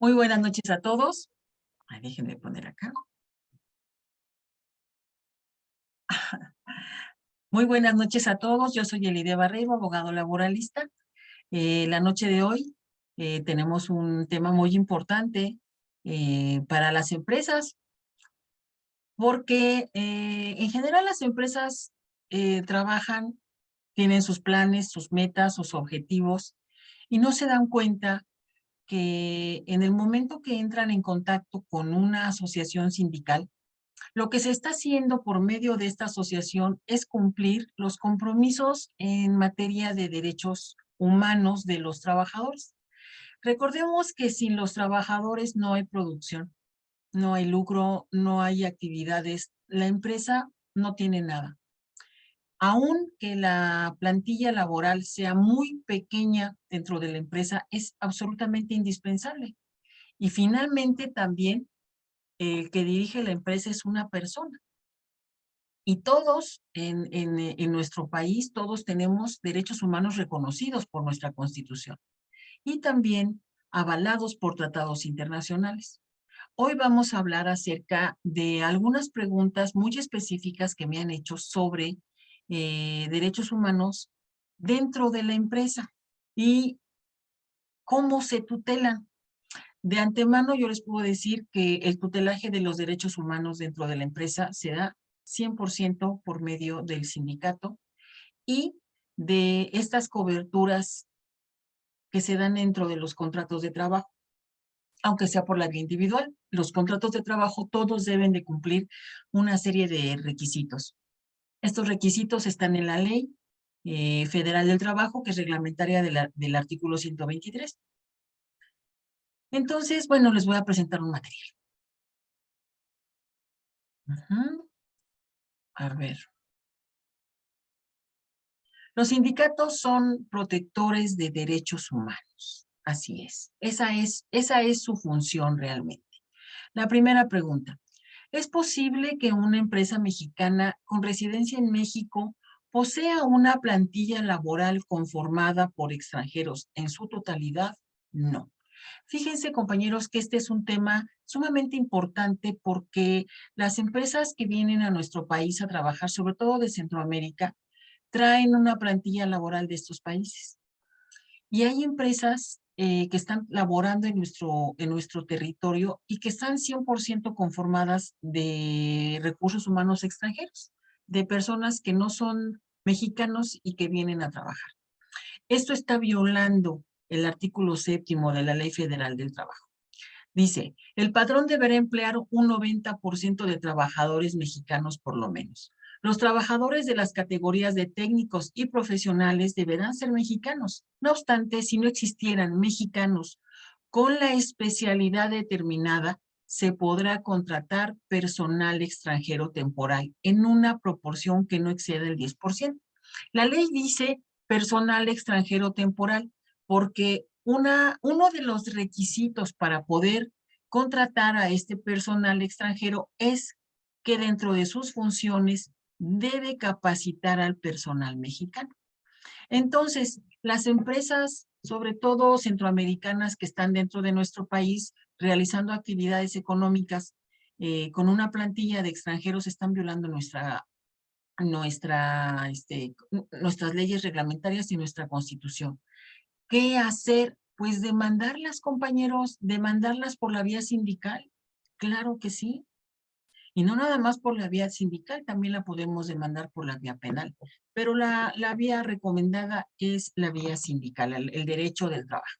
Muy buenas noches a todos. Ay, déjenme poner acá. Muy buenas noches a todos. Yo soy Elide Barreiro, abogado laboralista. La noche de hoy tenemos un tema muy importante para las empresas, porque en general las empresas trabajan, tienen sus planes, sus metas, sus objetivos, y no se dan cuenta que en el momento que entran en contacto con una asociación sindical, lo que se está haciendo por medio de esta asociación es cumplir los compromisos en materia de derechos humanos de los trabajadores. Recordemos que sin los trabajadores no hay producción, no hay lucro, no hay actividades. La empresa no tiene nada. Aunque la plantilla laboral sea muy pequeña dentro de la empresa, es absolutamente indispensable. Y finalmente también el que dirige la empresa es una persona. Y todos en nuestro país, todos tenemos derechos humanos reconocidos por nuestra Constitución y también avalados por tratados internacionales. Hoy vamos a hablar acerca de algunas preguntas muy específicas que me han hecho sobre derechos humanos dentro de la empresa y cómo se tutelan. De antemano yo les puedo decir que el tutelaje de los derechos humanos dentro de la empresa se da 100% por medio del sindicato y de estas coberturas que se dan dentro de los contratos de trabajo, aunque sea por la vía individual. Los contratos de trabajo todos deben de cumplir una serie de requisitos. Estos requisitos están en la Ley Federal del Trabajo, que es reglamentaria del artículo 123. Entonces, bueno, les voy a presentar un material. A ver. Los sindicatos son protectores de derechos humanos. Así es. Esa es su función realmente. La primera pregunta. ¿Es posible que una empresa mexicana con residencia en México posea una plantilla laboral conformada por extranjeros en su totalidad? No. Fíjense, compañeros, que este es un tema sumamente importante porque las empresas que vienen a nuestro país a trabajar, sobre todo de Centroamérica, traen una plantilla laboral de estos países. Y hay empresas que están laborando en nuestro territorio y que están 100% conformadas de recursos humanos extranjeros, de personas que no son mexicanos y que vienen a trabajar. Esto está violando el artículo 7º de la Ley Federal del Trabajo. Dice, el patrón deberá emplear un 90% de trabajadores mexicanos por lo menos. Los trabajadores de las categorías de técnicos y profesionales deberán ser mexicanos. No obstante, si no existieran mexicanos con la especialidad determinada, se podrá contratar personal extranjero temporal en una proporción que no exceda el 10%. La ley dice personal extranjero temporal porque uno de los requisitos para poder contratar a este personal extranjero es que dentro de sus funciones debe capacitar al personal mexicano. Entonces, las empresas, sobre todo centroamericanas que están dentro de nuestro país realizando actividades económicas con una plantilla de extranjeros, están violando nuestras leyes reglamentarias y nuestra Constitución. ¿Qué hacer? Pues demandarlas, compañeros, demandarlas por la vía sindical. Claro que sí. Y no nada más por la vía sindical, también la podemos demandar por la vía penal. Pero la vía recomendada es la vía sindical, el derecho del trabajo.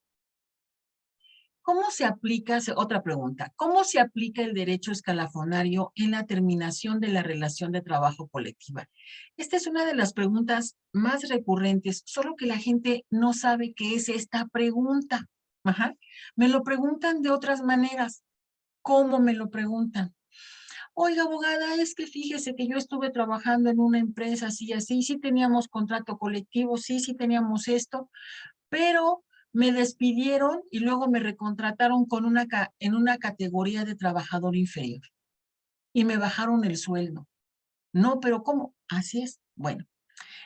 ¿Cómo se aplica, otra pregunta, cómo se aplica el derecho escalafonario en la terminación de la relación de trabajo colectiva? Esta es una de las preguntas más recurrentes, solo que la gente no sabe qué es esta pregunta. Ajá. Me lo preguntan de otras maneras. ¿Cómo me lo preguntan? Oiga, abogada, es que fíjese que yo estuve trabajando en una empresa así, así, sí teníamos contrato colectivo, sí teníamos esto, pero me despidieron y luego me recontrataron en una categoría de trabajador inferior y me bajaron el sueldo. No, pero ¿cómo? Así es. Bueno,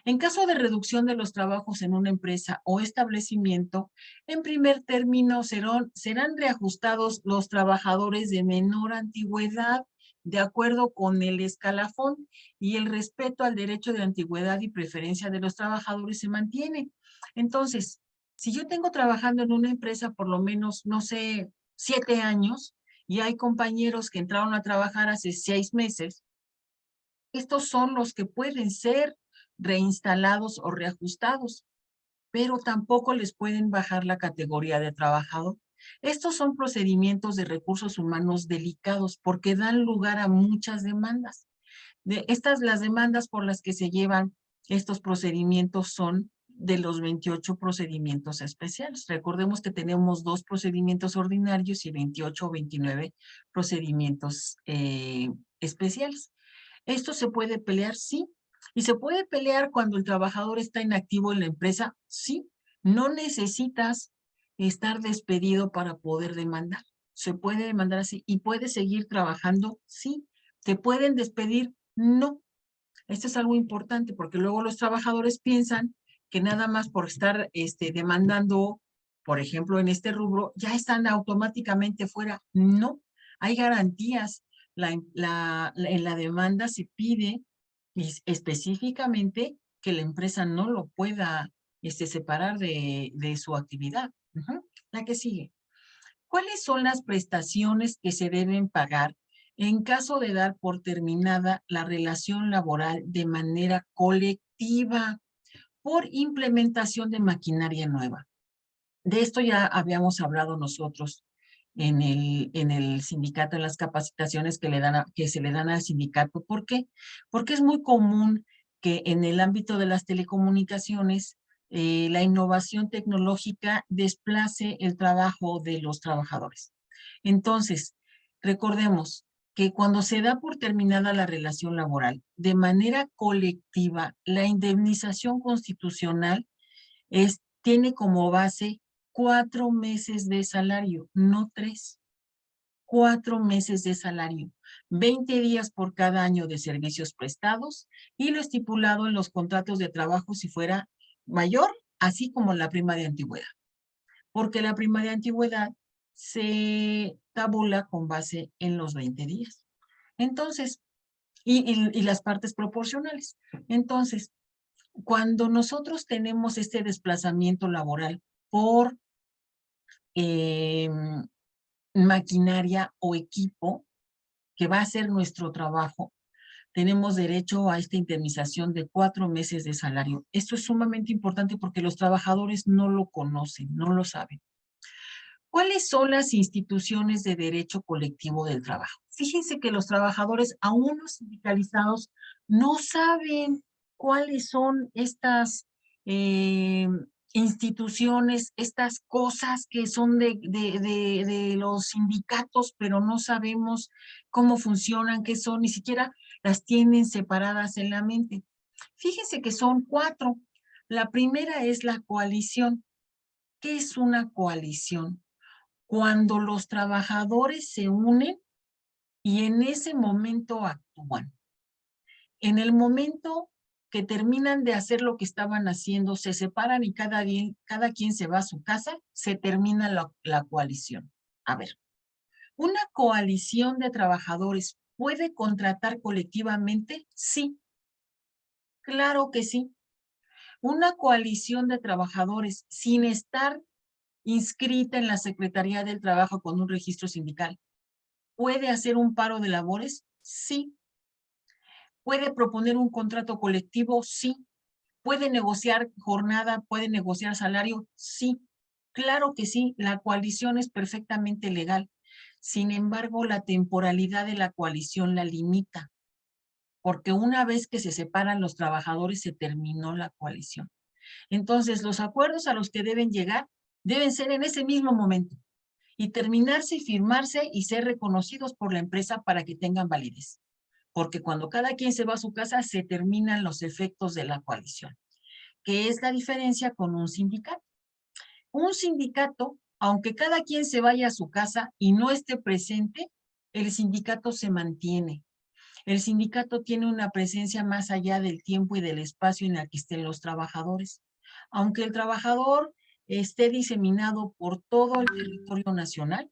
En caso de reducción de los trabajos en una empresa o establecimiento, en primer término serán reajustados los trabajadores de menor antigüedad de acuerdo con el escalafón, y el respeto al derecho de antigüedad y preferencia de los trabajadores se mantiene. Entonces, si yo tengo trabajando en una empresa por lo menos, no sé, 7 años, y hay compañeros que entraron a trabajar hace 6 meses, estos son los que pueden ser reinstalados o reajustados, pero tampoco les pueden bajar la categoría de trabajador. Estos son procedimientos de recursos humanos delicados porque dan lugar a muchas demandas. Las demandas por las que se llevan estos procedimientos son de los 28 procedimientos especiales. Recordemos que tenemos 2 procedimientos ordinarios y 28 o 29 procedimientos especiales. ¿Esto se puede pelear? Sí. ¿Y se puede pelear cuando el trabajador está inactivo en la empresa? Sí. No necesitas estar despedido para poder demandar. Se puede demandar así. ¿Y puedes seguir trabajando? Sí. ¿Te pueden despedir? No. Esto es algo importante porque luego los trabajadores piensan que nada más por estar demandando, por ejemplo, en este rubro, ya están automáticamente fuera. No, hay garantías. En la demanda se pide específicamente que la empresa no lo pueda separar de su actividad. La que sigue. ¿Cuáles son las prestaciones que se deben pagar en caso de dar por terminada la relación laboral de manera colectiva por implementación de maquinaria nueva? De esto ya habíamos hablado nosotros en el sindicato, en las capacitaciones que se le dan al sindicato. ¿Por qué? Porque es muy común que en el ámbito de las telecomunicaciones la innovación tecnológica desplace el trabajo de los trabajadores. Entonces, recordemos que cuando se da por terminada la relación laboral de manera colectiva, la indemnización constitucional tiene como base 4 meses de salario, no 3. 4 meses de salario, 20 días por cada año de servicios prestados y lo estipulado en los contratos de trabajo si fuera mayor, así como la prima de antigüedad. Porque la prima de antigüedad se tabula con base en los 20 días. Entonces, y las partes proporcionales. Entonces, cuando nosotros tenemos este desplazamiento laboral por maquinaria o equipo que va a hacer nuestro trabajo, tenemos derecho a esta indemnización de 4 meses de salario. Esto es sumamente importante porque los trabajadores no lo conocen, no lo saben. ¿Cuáles son las instituciones de derecho colectivo del trabajo? Fíjense que los trabajadores, aún los sindicalizados, no saben cuáles son estas instituciones, estas cosas que son de los sindicatos, pero no sabemos cómo funcionan, qué son, ni siquiera las tienen separadas en la mente. Fíjense que son 4. La primera es la coalición. ¿Qué es una coalición? Cuando los trabajadores se unen y en ese momento actúan. En el momento que terminan de hacer lo que estaban haciendo, se separan y cada quien se va a su casa, se termina la coalición. A ver, ¿una coalición de trabajadores puede contratar colectivamente? Sí, claro que sí. Una coalición de trabajadores sin estar inscrita en la Secretaría del Trabajo con un registro sindical, ¿puede hacer un paro de labores? Sí. ¿Puede proponer un contrato colectivo? Sí. ¿Puede negociar jornada? ¿Puede negociar salario? Sí. Claro que sí, la coalición es perfectamente legal. Sin embargo, la temporalidad de la coalición la limita, porque una vez que se separan los trabajadores, se terminó la coalición. Entonces, los acuerdos a los que deben llegar deben ser en ese mismo momento y terminarse y firmarse y ser reconocidos por la empresa para que tengan validez. Porque cuando cada quien se va a su casa, se terminan los efectos de la coalición. ¿Qué es la diferencia con un sindicato? Un sindicato, aunque cada quien se vaya a su casa y no esté presente, el sindicato se mantiene. El sindicato tiene una presencia más allá del tiempo y del espacio en el que estén los trabajadores. Aunque el trabajador esté diseminado por todo el territorio nacional,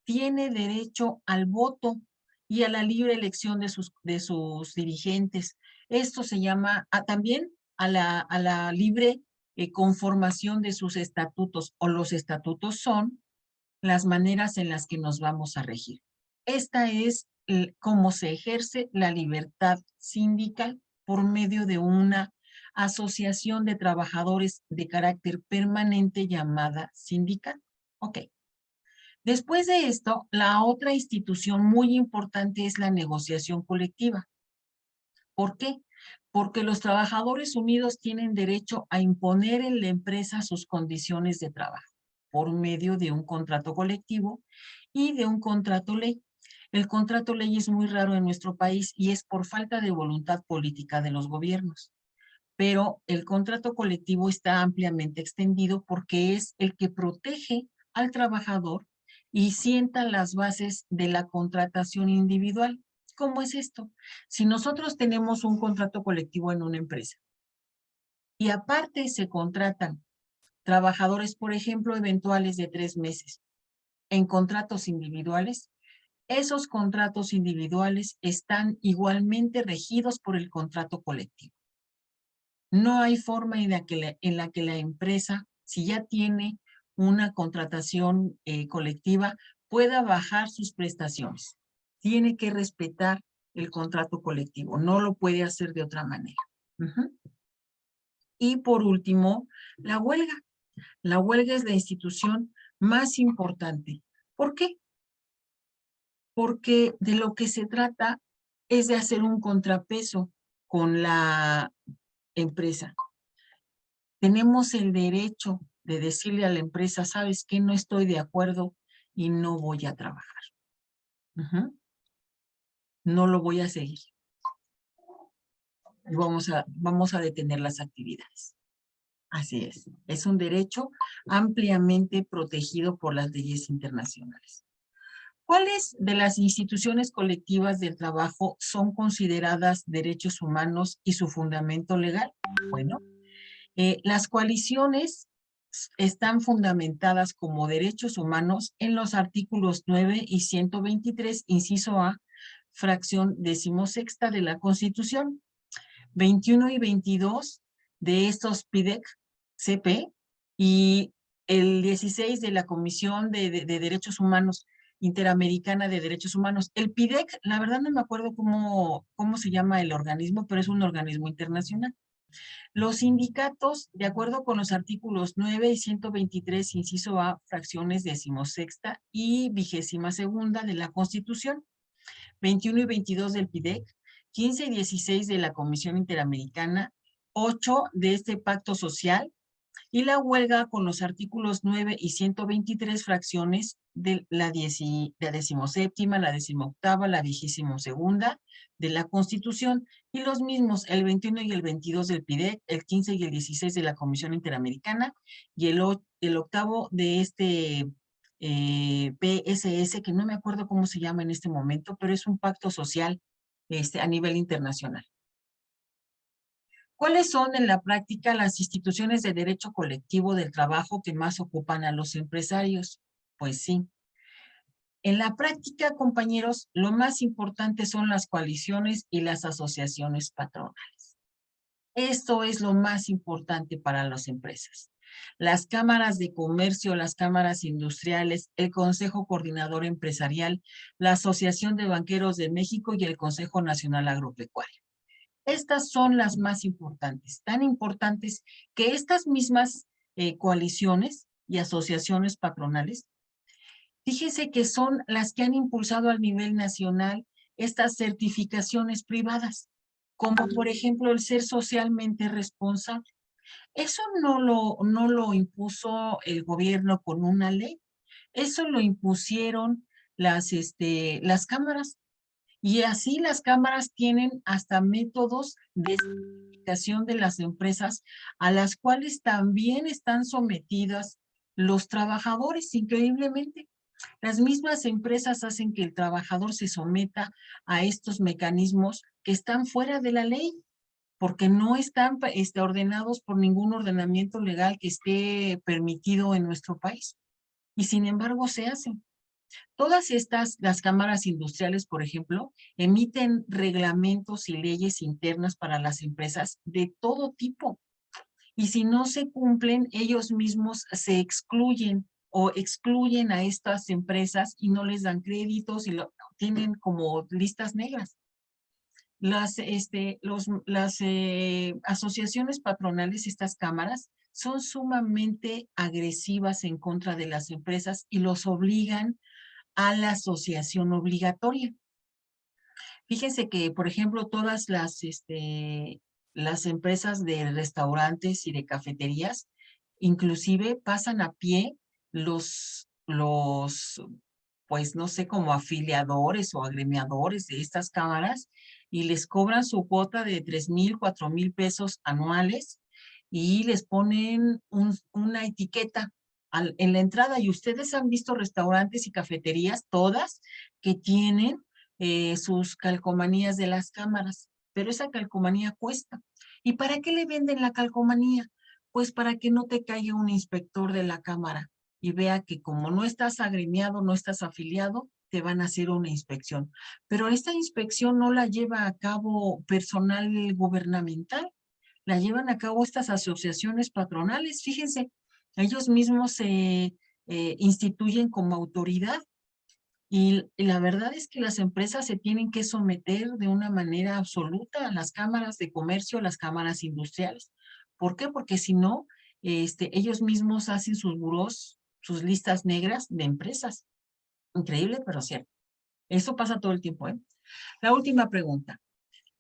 tiene derecho al voto y a la libre elección de sus dirigentes. Esto se llama también a la libre conformación de sus estatutos, o los estatutos son las maneras en las que nos vamos a regir. Esta es cómo se ejerce la libertad sindical por medio de una asociación de trabajadores de carácter permanente llamada sindical. Ok. Después de esto, la otra institución muy importante es la negociación colectiva. ¿Por qué? Porque los trabajadores unidos tienen derecho a imponer en la empresa sus condiciones de trabajo por medio de un contrato colectivo y de un contrato ley. El contrato ley es muy raro en nuestro país y es por falta de voluntad política de los gobiernos. Pero el contrato colectivo está ampliamente extendido porque es el que protege al trabajador y sienta las bases de la contratación individual. ¿Cómo es esto? Si nosotros tenemos un contrato colectivo en una empresa y aparte se contratan trabajadores, por ejemplo, eventuales de 3 meses en contratos individuales, esos contratos individuales están igualmente regidos por el contrato colectivo. No hay forma en la que la empresa, si ya tiene una contratación colectiva, pueda bajar sus prestaciones. Tiene que respetar el contrato colectivo, no lo puede hacer de otra manera. Y por último, la huelga. La huelga es la institución más importante. ¿Por qué? Porque de lo que se trata es de hacer un contrapeso con la empresa. Tenemos el derecho de decirle a la empresa, ¿sabes qué? No estoy de acuerdo y no voy a trabajar. No lo voy a seguir. Vamos a detener las actividades. Así es. Es un derecho ampliamente protegido por las leyes internacionales. ¿Cuáles de las instituciones colectivas del trabajo son consideradas derechos humanos y su fundamento legal? Bueno, las coaliciones están fundamentadas como derechos humanos en los artículos 9 y 123, inciso A, fracción 16 de la Constitución, 21 y 22 de estos PIDEC-CP y el 16 de la Comisión de Derechos Humanos Interamericana de Derechos Humanos. El PIDEC, la verdad no me acuerdo cómo se llama el organismo, pero es un organismo internacional. Los sindicatos, de acuerdo con los artículos 9 y 123, inciso A, fracciones 16 y 22 de la Constitución, 21 y 22 del PIDEC, 15 y 16 de la Comisión Interamericana, 8 de este pacto social, y la huelga con los artículos 9 y 123 fracciones de la 17ª, la 18ª, la 22ª de la Constitución, y los mismos, el 21 y el 22 del PIDEC, el 15 y el 16 de la Comisión Interamericana, y el octavo de este PSS, que no me acuerdo cómo se llama en este momento, pero es un pacto social a nivel internacional. ¿Cuáles son en la práctica las instituciones de derecho colectivo del trabajo que más ocupan a los empresarios? Pues sí. En la práctica, compañeros, lo más importante son las coaliciones y las asociaciones patronales. Esto es lo más importante para las empresas. Las cámaras de comercio, las cámaras industriales, el Consejo Coordinador Empresarial, la Asociación de Banqueros de México y el Consejo Nacional Agropecuario. Estas son las más importantes, tan importantes que estas mismas coaliciones y asociaciones patronales, fíjese que son las que han impulsado a nivel nacional estas certificaciones privadas, como por ejemplo el ser socialmente responsable. Eso no lo impuso el gobierno con una ley, eso lo impusieron las cámaras. Y así las cámaras tienen hasta métodos de certificación de las empresas a las cuales también están sometidas los trabajadores, increíblemente. Las mismas empresas hacen que el trabajador se someta a estos mecanismos que están fuera de la ley, porque no están ordenados por ningún ordenamiento legal que esté permitido en nuestro país. Y sin embargo se hacen. Todas estas, las cámaras industriales, por ejemplo, emiten reglamentos y leyes internas para las empresas de todo tipo. Y si no se cumplen, ellos mismos se excluyen o excluyen a estas empresas y no les dan créditos y tienen como listas negras. Las asociaciones patronales, estas cámaras, son sumamente agresivas en contra de las empresas y los obligan a la asociación obligatoria. Fíjense que, por ejemplo, todas las empresas de restaurantes y de cafeterías, inclusive pasan a pie pues no sé, como afiliadores o agremiadores de estas cámaras y les cobran su cuota de 3,000, 4,000 pesos anuales y les ponen una etiqueta en la entrada. Y ustedes han visto restaurantes y cafeterías, todas, que tienen sus calcomanías de las cámaras, pero esa calcomanía cuesta. ¿Y para qué le venden la calcomanía? Pues para que no te caiga un inspector de la cámara y vea que como no estás agremiado, no estás afiliado, te van a hacer una inspección. Pero esta inspección no la lleva a cabo personal gubernamental, la llevan a cabo estas asociaciones patronales. Fíjense, ellos mismos se instituyen como autoridad y la verdad es que las empresas se tienen que someter de una manera absoluta a las cámaras de comercio, a las cámaras industriales. ¿Por qué? Porque si no, ellos mismos hacen sus burós, sus listas negras de empresas. Increíble, pero cierto. Eso pasa todo el tiempo, ¿eh? La última pregunta.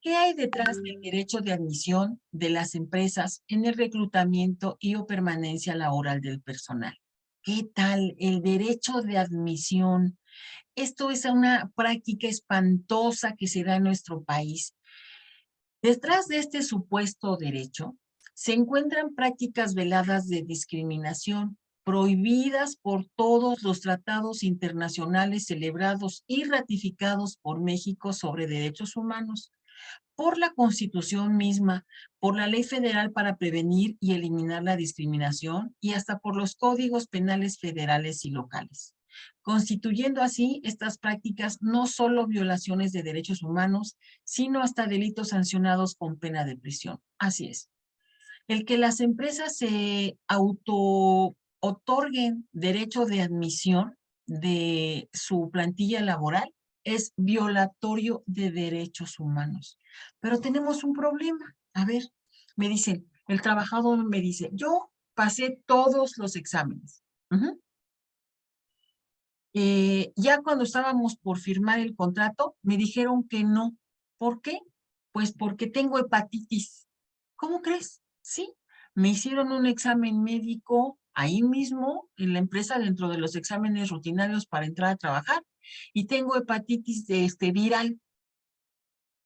¿Qué hay detrás del derecho de admisión de las empresas en el reclutamiento y o permanencia laboral del personal? ¿Qué tal el derecho de admisión? Esto es una práctica espantosa que se da en nuestro país. Detrás de este supuesto derecho se encuentran prácticas veladas de discriminación prohibidas por todos los tratados internacionales celebrados y ratificados por México sobre derechos humanos, por la Constitución misma, por la Ley Federal para prevenir y eliminar la discriminación y hasta por los códigos penales federales y locales, constituyendo así estas prácticas no solo violaciones de derechos humanos, sino hasta delitos sancionados con pena de prisión. Así es. El que las empresas se auto otorguen derecho de admisión de su plantilla laboral es violatorio de derechos humanos. Pero tenemos un problema. A ver, me dicen, el trabajador me dice, yo pasé todos los exámenes. Ya cuando estábamos por firmar el contrato, me dijeron que no. ¿Por qué? Pues porque tengo hepatitis. ¿Cómo crees? Sí, me hicieron un examen médico ahí mismo, en la empresa, dentro de los exámenes rutinarios para entrar a trabajar, y tengo hepatitis viral.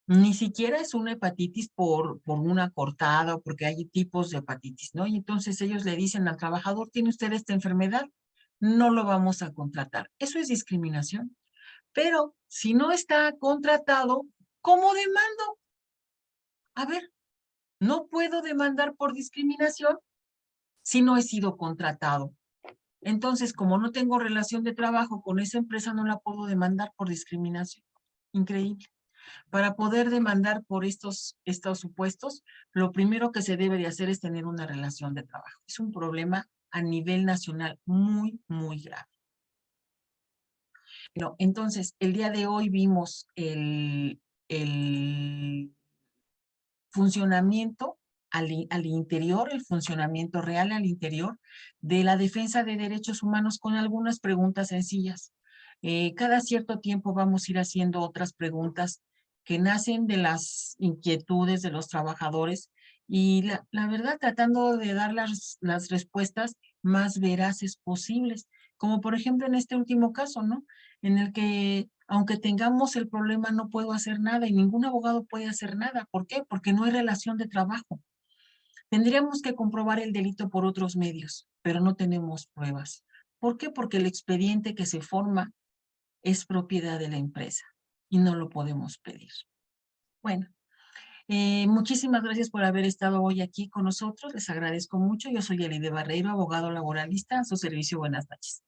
Ni siquiera es una hepatitis por una cortada o porque hay tipos de hepatitis, ¿no? Y entonces ellos le dicen al trabajador, ¿tiene usted esta enfermedad? No lo vamos a contratar. Eso es discriminación. Pero si no está contratado, ¿cómo demando? A ver, no puedo demandar por discriminación si no he sido contratado. Entonces, como no tengo relación de trabajo con esa empresa, no la puedo demandar por discriminación. Increíble. Para poder demandar por estos supuestos, lo primero que se debe de hacer es tener una relación de trabajo. Es un problema a nivel nacional muy, muy grave. Bueno, entonces, el día de hoy vimos el funcionamiento al interior, el funcionamiento real al interior de la defensa de derechos humanos con algunas preguntas sencillas. Cada cierto tiempo vamos a ir haciendo otras preguntas que nacen de las inquietudes de los trabajadores y la verdad tratando de dar las respuestas más veraces posibles, como por ejemplo en este último caso, ¿no? En el que aunque tengamos el problema no puedo hacer nada y ningún abogado puede hacer nada. ¿Por qué? Porque no hay relación de trabajo. Tendríamos que comprobar el delito por otros medios, pero no tenemos pruebas. ¿Por qué? Porque el expediente que se forma es propiedad de la empresa y no lo podemos pedir. Bueno, muchísimas gracias por haber estado hoy aquí con nosotros. Les agradezco mucho. Yo soy Elide Barreiro, abogado laboralista. A su servicio, buenas noches.